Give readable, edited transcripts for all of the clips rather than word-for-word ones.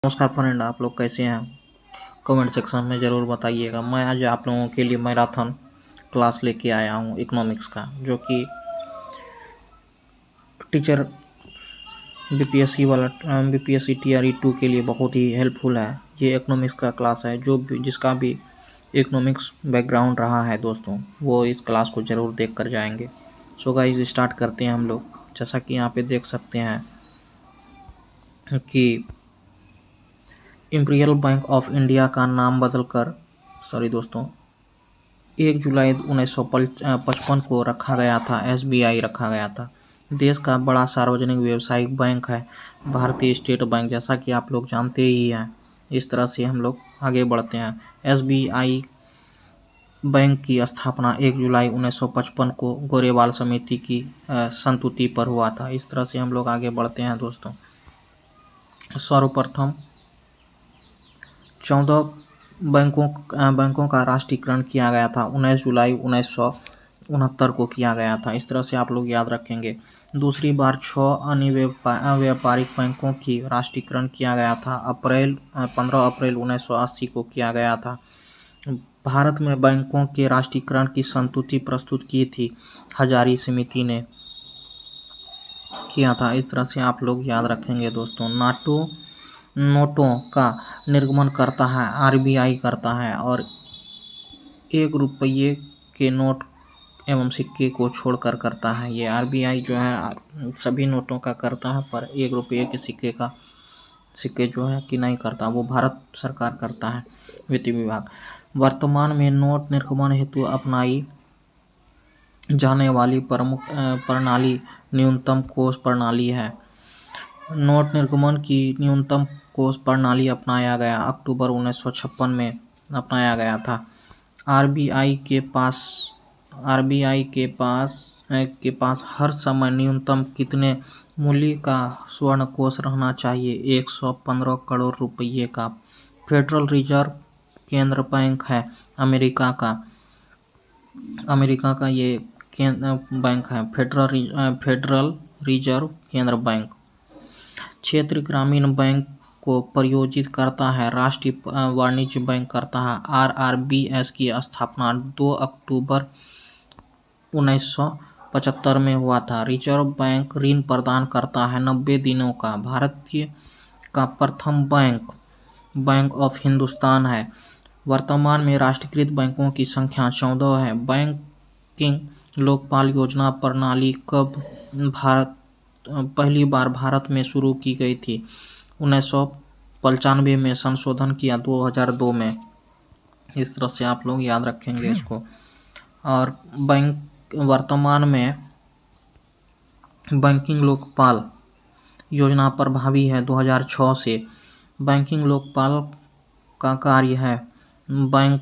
नमस्कार फ्रेंड, आप लोग कैसे हैं? कमेंट सेक्शन में ज़रूर बताइएगा। मैं आज आप लोगों के लिए मैराथन क्लास लेके आया हूँ इकोनॉमिक्स का, जो कि टीचर बीपीएससी वाला बीपीएससी टीआरई 2 के लिए बहुत ही हेल्पफुल है। ये इकोनॉमिक्स का क्लास है। जिसका भी इकोनॉमिक्स बैकग्राउंड रहा है दोस्तों, वो इस क्लास को ज़रूर देख कर जाएंगे। सो गाइस, स्टार्ट करते हैं हम लोग। जैसा कि यहाँ पे देख सकते हैं कि इंपीरियल बैंक ऑफ इंडिया का नाम बदलकर 1 जुलाई 1955 को रखा गया था। एसबीआई रखा गया था। देश का बड़ा सार्वजनिक व्यावसायिक बैंक है भारतीय स्टेट बैंक, जैसा कि आप लोग जानते ही हैं। इस तरह से हम लोग आगे बढ़ते हैं। एसबीआई बैंक की स्थापना 1 जुलाई 1955 को गोरेवाल समिति की संस्तुति पर हुआ था। इस तरह से हम लोग आगे बढ़ते हैं दोस्तों। सर्वप्रथम 14 बैंकों का राष्ट्रीयकरण किया गया था। 19 जुलाई 1969 को किया गया था। इस तरह से आप लोग याद रखेंगे। दूसरी बार 6 अन्य व्यापारिक बैंकों की राष्ट्रीयकरण किया गया था। 15 अप्रैल 1980 को किया गया था। भारत में बैंकों के राष्ट्रीयकरण की संस्तुति प्रस्तुत की थी हजारी समिति ने किया था। इस तरह से आप लोग याद रखेंगे दोस्तों। नोटों का निर्गमन करता है आरबीआई करता है, और 1 रुपये के नोट एवं सिक्के को छोड़कर करता है। ये आरबीआई जो है सभी नोटों का करता है, पर 1 रुपये के सिक्के जो है कि नहीं करता, वो भारत सरकार करता है, वित्त विभाग। वर्तमान में नोट निर्गमन हेतु अपनाई जाने वाली प्रमुख प्रणाली न्यूनतम कोष प्रणाली है। नोट निर्गमन की न्यूनतम कोष प्रणाली अपनाया गया अक्टूबर 1956 में अपनाया गया था। आरबीआई के पास हर समय न्यूनतम कितने मूल्य का स्वर्ण कोष रहना चाहिए? 115 करोड़ रुपये का। फेडरल रिजर्व केंद्र बैंक है अमेरिका का ये बैंक है, फेडरल रिजर्व केंद्र बैंक। क्षेत्र ग्रामीण बैंक को प्रायोजित करता है, राष्ट्रीय वाणिज्य बैंक करता है। आरआरबीएस की स्थापना 2 अक्टूबर 1975 में हुआ था। रिजर्व बैंक ऋण प्रदान करता है 90 दिनों का। भारतीय का प्रथम बैंक ऑफ हिंदुस्तान है। वर्तमान में राष्ट्रीयकृत बैंकों की संख्या 14 है। बैंकिंग लोकपाल योजना प्रणाली कब पहली बार भारत में शुरू की गई थी? 1995 में संशोधन किया 2002 में। इस तरह से आप लोग याद रखेंगे इसको। और वर्तमान में बैंकिंग लोकपाल योजना प्रभावी है 2006 से। बैंकिंग लोकपाल का कार्य है बैंक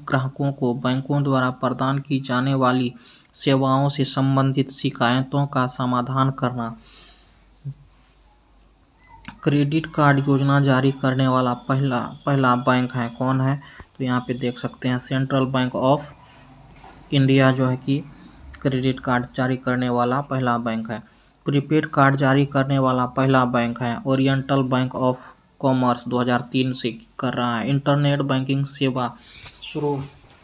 ग्राहकों को बैंकों द्वारा प्रदान की जाने वाली सेवाओं से संबंधित शिकायतों का समाधान करना। क्रेडिट कार्ड योजना जारी करने वाला पहला बैंक है, कौन है? तो यहाँ पे देख सकते हैं सेंट्रल बैंक ऑफ इंडिया जो है कि क्रेडिट कार्ड जारी करने वाला पहला बैंक है। प्रीपेड कार्ड जारी करने वाला पहला बैंक है ओरिएंटल बैंक ऑफ कॉमर्स, 2003 से कर रहा है। इंटरनेट बैंकिंग सेवा शुरू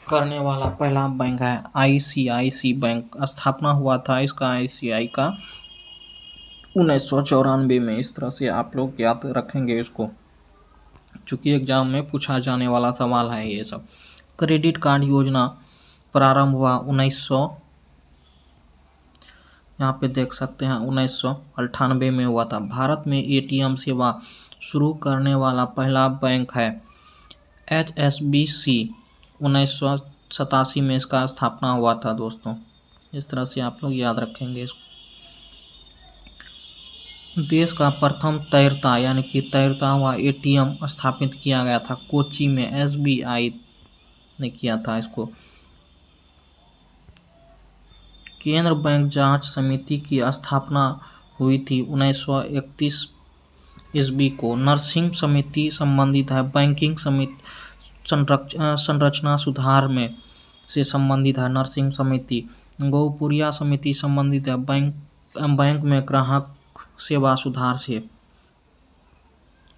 करने वाला पहला बैंक है आईसीआईसी बैंक। स्थापना हुआ था इसका आईसीआई का 1994 में। इस तरह से आप लोग याद रखेंगे इसको, चूँकि एग्जाम में पूछा जाने वाला सवाल है ये सब। क्रेडिट कार्ड योजना प्रारंभ हुआ 1900, यहाँ पे देख सकते हैं 1998 में हुआ था। भारत में एटीएम सेवा शुरू करने वाला पहला बैंक है एचएसबीसी। 1987 में इसका स्थापना हुआ था दोस्तों। इस तरह से आप लोग याद रखेंगे इसको। देश का प्रथम तैरता हुआ एटीएम स्थापित किया गया था कोच्चि में, एसबीआई ने किया था इसको। केंद्र बैंक जांच समिति की स्थापना हुई थी 1931 ईस्वी को। नर्सिंग समिति संबंधित है बैंकिंग संरचना सुधार में से संबंधित है नर्सिंग समिति। गोपुरिया समिति संबंधित है बैंक में ग्राहक सेवा सुधार से।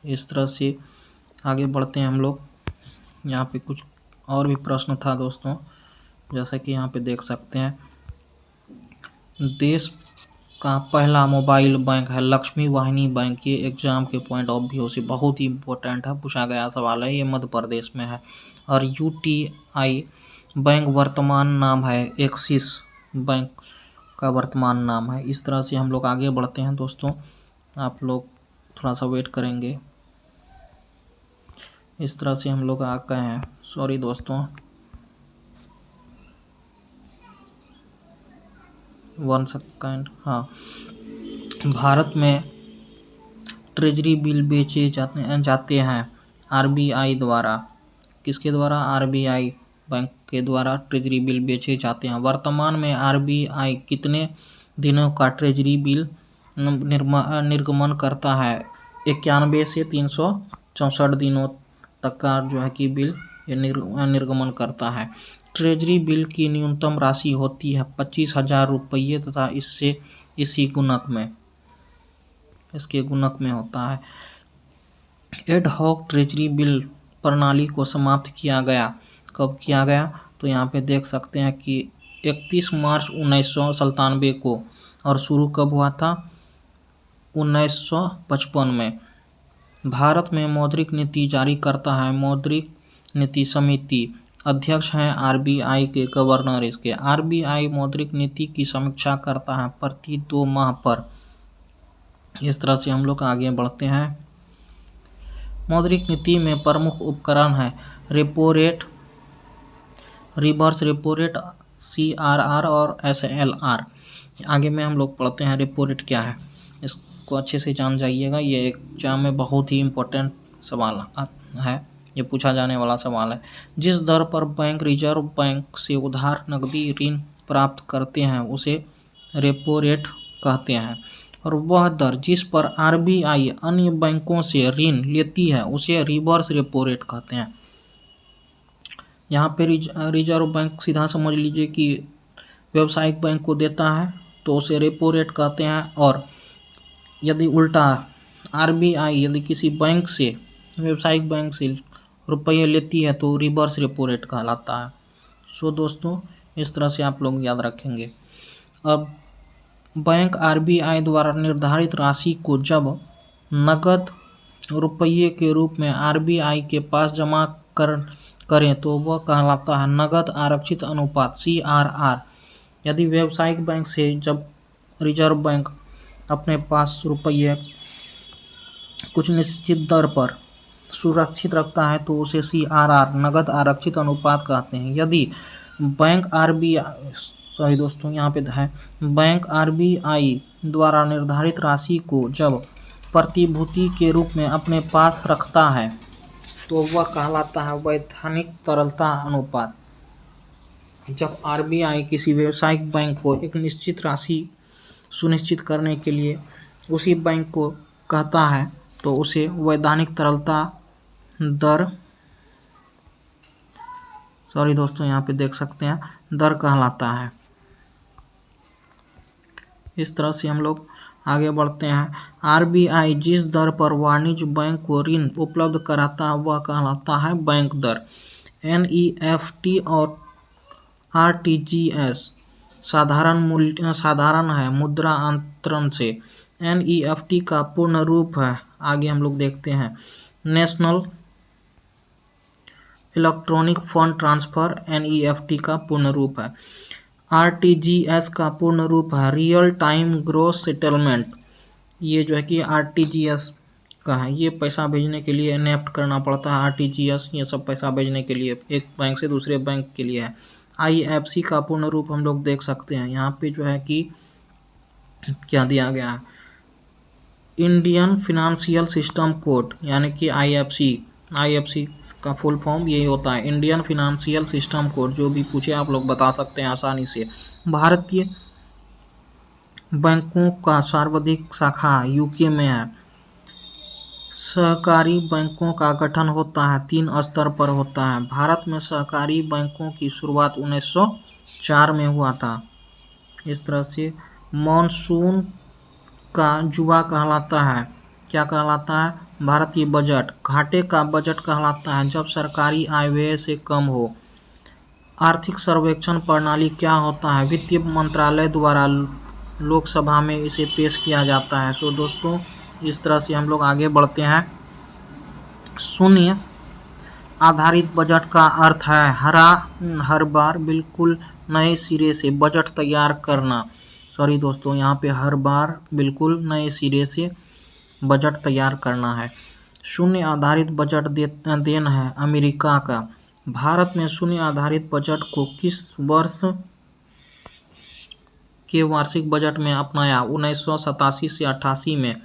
इस तरह से आगे बढ़ते हैं हम लोग। यहाँ पे कुछ और भी प्रश्न था दोस्तों, जैसा कि यहाँ पे देख सकते हैं। देश का पहला मोबाइल बैंक है लक्ष्मी वाहिनी बैंक। ये एग्जाम के पॉइंट ऑफ व्यू से बहुत ही इम्पोर्टेंट है, पूछा गया सवाल है। ये मध्य प्रदेश में है। और यूटीआई बैंक वर्तमान नाम है एक्सिस बैंक का वर्तमान नाम है। इस तरह से हम लोग आगे बढ़ते हैं दोस्तों, आप लोग थोड़ा सा वेट करेंगे। इस तरह से हम लोग आ गए हैं, सॉरी दोस्तों, 1 सेकंड। हाँ, भारत में ट्रेजरी बिल बेचे जाते हैं आरबीआई द्वारा। किसके द्वारा? आरबीआई बैंक के द्वारा ट्रेजरी बिल बेचे जाते हैं। वर्तमान में आरबीआई कितने दिनों का ट्रेजरी बिल निर्गमन करता है? 91 से 364 दिनों तक का जो है कि बिल निर्गमन करता है। ट्रेजरी बिल की न्यूनतम राशि होती है 25,000 रुपये तथा इसके गुणक में होता है। एड हॉक ट्रेजरी बिल प्रणाली को समाप्त किया गया। कब किया गया? तो यहाँ पे देख सकते हैं कि 31 मार्च 1997 को। और शुरू कब हुआ था? 1955 में। भारत में मौद्रिक नीति जारी करता है मौद्रिक नीति समिति। अध्यक्ष हैं आरबीआई के गवर्नर। इसके आरबीआई मौद्रिक नीति की समीक्षा करता है प्रति 2 माह पर। इस तरह से हम लोग आगे बढ़ते हैं। मौद्रिक नीति में प्रमुख उपकरण है repo rate, reverse repo rate, CRR और एसएलआर। आगे में हम लोग पढ़ते हैं रेपो रेट क्या है, इसको अच्छे से जान जाइएगा। ये एग्जाम में बहुत ही इम्पोर्टेंट सवाल है, ये पूछा जाने वाला सवाल है। जिस दर पर बैंक रिजर्व बैंक से उधार नकदी ऋण प्राप्त करते हैं उसे रेपो रेट कहते हैं। और वह दर जिस पर आरबीआई अन्य बैंकों से ऋण लेती है उसे रिवर्स रेपो रेट कहते हैं। यहाँ पे रिजर्व बैंक सीधा समझ लीजिए कि व्यावसायिक बैंक को देता है तो उसे रेपो रेट कहते हैं। और यदि उल्टा आरबीआई यदि किसी बैंक से, व्यावसायिक बैंक से रुपये लेती है तो रिवर्स रेपो रेट कहलाता है। सो दोस्तों, इस तरह से आप लोग याद रखेंगे। अब बैंक आरबीआई द्वारा निर्धारित राशि को जब नकद रुपये के रूप में आरबीआई के पास जमा करें तो वह कहलाता है नकद आरक्षित अनुपात, सीआरआर। यदि व्यावसायिक बैंक से जब रिजर्व बैंक अपने पास रुपये कुछ निश्चित दर पर सुरक्षित रखता है तो उसे सीआरआर, नगद आरक्षित अनुपात कहते हैं। यदि बैंक बैंक आरबीआई द्वारा निर्धारित राशि को जब प्रतिभूति के रूप में अपने पास रखता है तो वह कहलाता है वैधानिक तरलता अनुपात। जब आरबीआई किसी व्यावसायिक बैंक को एक निश्चित राशि सुनिश्चित करने के लिए उसी बैंक को कहता है तो उसे वैधानिक तरलता दर, सॉरी दोस्तों, यहाँ पे देख सकते हैं, दर कहलाता है। इस तरह से हम लोग आगे बढ़ते हैं। आरबीआई जिस दर पर वाणिज्य बैंक को ऋण उपलब्ध कराता है वह कहलाता है बैंक दर। एनईएफटी और आरटीजीएस साधारण है मुद्रा अंतरण से। एनईएफटी का पूर्ण रूप है, आगे हम लोग देखते हैं, national electronic fund transfer. NEFT का पूर्ण रूप है। आरटीजीएस का पूर्ण रूप है रियल टाइम ग्रॉस सेटलमेंट। ये जो है कि आरटीजीएस का है, ये पैसा भेजने के लिए नेफ्ट करना पड़ता है। आरटीजीएस ये सब पैसा भेजने के लिए एक बैंक से दूसरे बैंक के लिए है। आईएफसी का पूर्ण रूप हम लोग देख सकते हैं, यहाँ पे जो है कि क्या दिया गया है, इंडियन फिनेंशियल सिस्टम कोड, यानी कि आईएफसी का फुल फॉर्म यही होता है, इंडियन फिनेंशियल सिस्टम कोड। जो भी पूछे आप लोग बता सकते हैं आसानी से। भारतीय बैंकों का सर्वाधिक शाखा यूके में है। सहकारी बैंकों का गठन होता है 3 स्तर पर होता है। भारत में सहकारी बैंकों की शुरुआत 1904 में हुआ था। इस तरह से मॉनसून का जुआ कहलाता है क्या कहलाता है? भारतीय बजट। घाटे का बजट कहलाता है जब सरकारी आय व्यय से कम हो। आर्थिक सर्वेक्षण प्रणाली क्या होता है? वित्त मंत्रालय द्वारा लोकसभा में इसे पेश किया जाता है। सो दोस्तों, इस तरह से हम लोग आगे बढ़ते हैं। शून्य आधारित बजट का अर्थ है हर बार बिल्कुल नए सिरे से बजट तैयार करना। सॉरी दोस्तों, यहाँ पे हर बार बिल्कुल नए सिरे से बजट तैयार करना है। शून्य आधारित बजट देन है अमेरिका का। भारत ने शून्य आधारित बजट को किस वर्ष के वार्षिक बजट में अपनाया? 1987 से 88 में।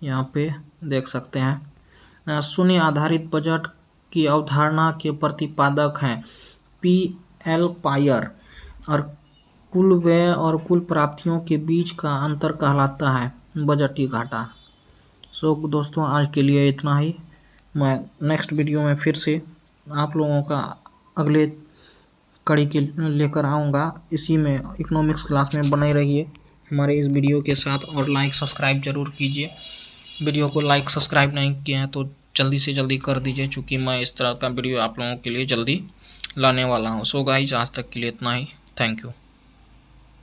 यहाँ पे देख सकते हैं। शून्य आधारित बजट की अवधारणा के प्रतिपादक हैं P.L. पायर और कुल व्यय और कुल प्राप्तियों के बीच का अंतर कहलाता है बजटीय घाटा। सो दोस्तों, आज के लिए इतना ही। मैं नेक्स्ट वीडियो में फिर से आप लोगों का अगले कड़ी के लेकर आऊँगा। इसी में इकोनॉमिक्स क्लास में बने रहिए हमारे इस वीडियो के साथ और लाइक सब्सक्राइब ज़रूर कीजिए। वीडियो को लाइक सब्सक्राइब नहीं किए हैं तो जल्दी से जल्दी कर दीजिए, क्योंकि मैं इस तरह का वीडियो आप लोगों के लिए जल्दी लाने वाला हूँ। सो गाइस, आज तक के लिए इतना ही। Thank you.